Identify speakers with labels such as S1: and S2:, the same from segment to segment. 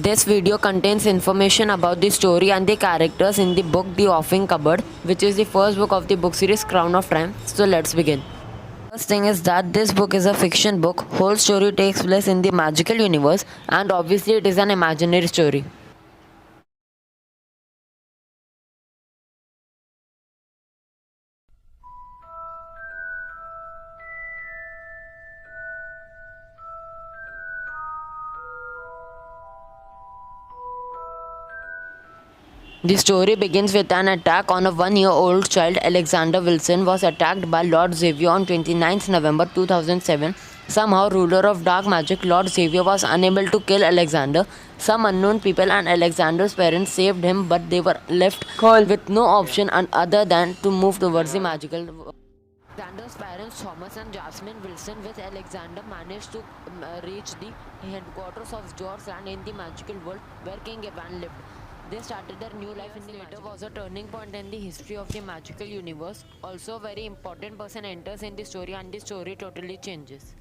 S1: This video contains information about the story and the characters in the book The Offing Cupboard, which is the first book of the book series Crown of Time. So let's begin. First thing is that this book is a fiction book. Whole story takes place in the magical universe, and obviously it is an imaginary story. The story begins with an attack on a 1-year-old child. Alexander Wilson was attacked by Lord Xavier on 29th November 2007. Somehow, ruler of dark magic Lord Xavier was unable to kill Alexander. Some unknown people and Alexander's parents saved him, but they were left with no option other than to move towards the magical world. Alexander's parents, Thomas and Jasmine Wilson, with Alexander, managed to reach the headquarters of George Land in the magical world where King Evan lived. They started their new life in the later was a turning point in the history of the magical universe. Also, a very important person enters in the story and the story totally changes.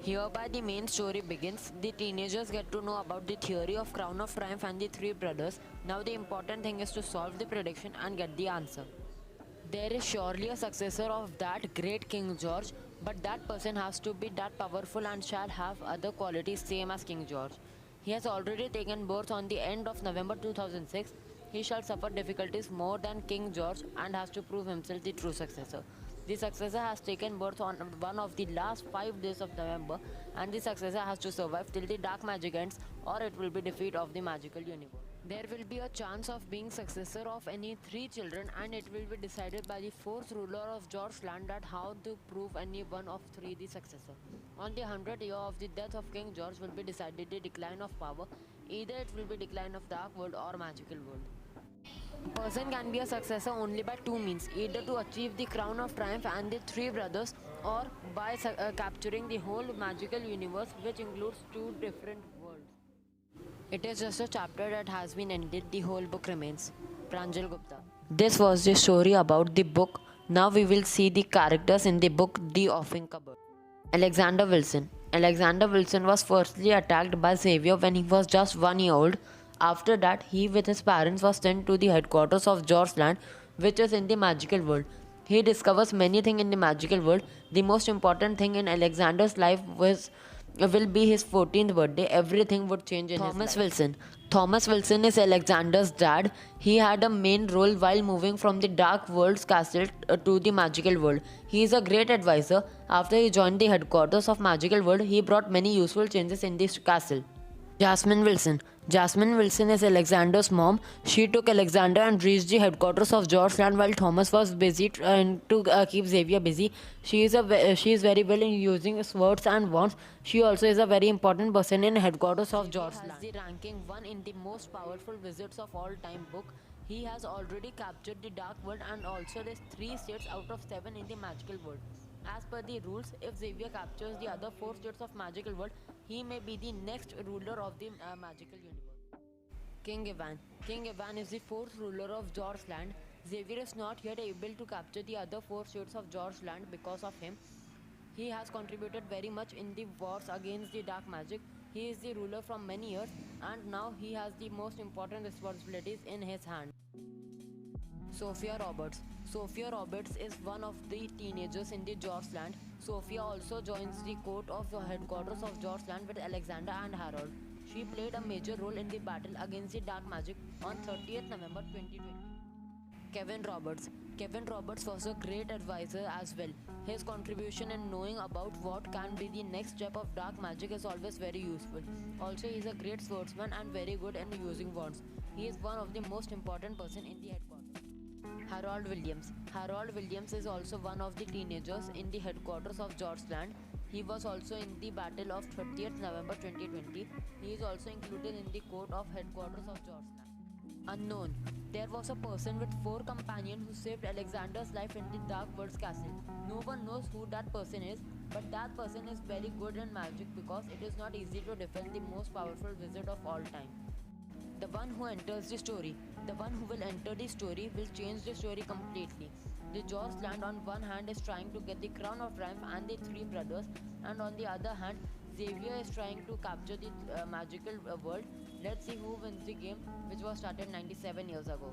S1: Hereby the main story begins. The teenagers get to know about the theory of Crown of Triumph and the three brothers. Now the important thing is to solve the prediction and get the answer. There is surely a successor of that great King George, but that person has to be that powerful and shall have other qualities same as King George. He has already taken birth on the end of November 2006. He shall suffer difficulties more than King George and has to prove himself the true successor. The successor has taken birth on one of the last 5 days of November, and the successor has to survive till the dark magic ends, or it will be defeat of the magical universe. There will be a chance of being successor of any 3 children, and it will be decided by the 4th ruler of George Land that how to prove any one of 3 the successor. On the 100th year of the death of King George will be decided the decline of power. Either it will be decline of dark world or magical world. A person can be a successor only by 2 means, either to achieve the crown of triumph and the 3 brothers, or by capturing the whole magical universe, which includes 2 different worlds. It is just a chapter that has been ended, the whole book remains. Pranjal Gupta. This was the story about the book. Now we will see the characters in the book The Offing Cupboard. Alexander Wilson. Alexander Wilson was firstly attacked by Xavier when he was just 1 year old. After that, he with his parents was sent to the headquarters of George Land, which is in the magical world. He discovers many things in the magical world. The most important thing in Alexander's life will be his 14th birthday. Everything would change in Thomas his life. Wilson. Thomas Wilson is Alexander's dad. He had a main role while moving from the Dark World's castle to the magical world. He is a great advisor. After he joined the headquarters of magical world, he brought many useful changes in this castle. Jasmine Wilson. Jasmine Wilson is Alexander's mom. She took Alexander and reached the headquarters of George Land while Thomas was busy trying to keep Xavier busy. She is very well in using swords and wands. She also is a very important person in headquarters of George Land. He has the ranking 1 in the most powerful wizards of all time book. He has already captured the dark world and also there's 3 states out of 7 in the magical world. As per the rules, if Xavier captures the other 4 states of magical world, he may be the next ruler of the magical universe. King Evan. King Evan is the 4th ruler of George Land. Xavier is not yet able to capture the other 4 states of George Land because of him. He has contributed very much in the wars against the dark magic. He is the ruler from many years, and now he has the most important responsibilities in his hand. Sophia Roberts. Sophia Roberts is one of the teenagers in the George Land. Sophia also joins the court of the headquarters of George Land with Alexander and Harold. She played a major role in the battle against the dark magic on 30th November 2020. Kevin Roberts. Kevin Roberts was a great advisor as well. His contribution in knowing about what can be the next step of dark magic is always very useful. Also, he is a great swordsman and very good in using wands. He is one of the most important person in the headquarters. Harold Williams. Harold Williams is also one of the teenagers in the headquarters of George Land. He was also in the Battle of 30th November 2020. He is also included in the court of headquarters of George Land. Unknown. There was a person with 4 companions who saved Alexander's life in the Dark World's castle. No one knows who that person is, but that person is very good in magic because it is not easy to defend the most powerful wizard of all time. The one who enters the story. The one who will enter the story will change the story completely. The George Land on one hand is trying to get the crown of triumph and the 3 brothers, and on the other hand, Xavier is trying to capture the magical world. Let's see who wins the game, which was started 97 years ago.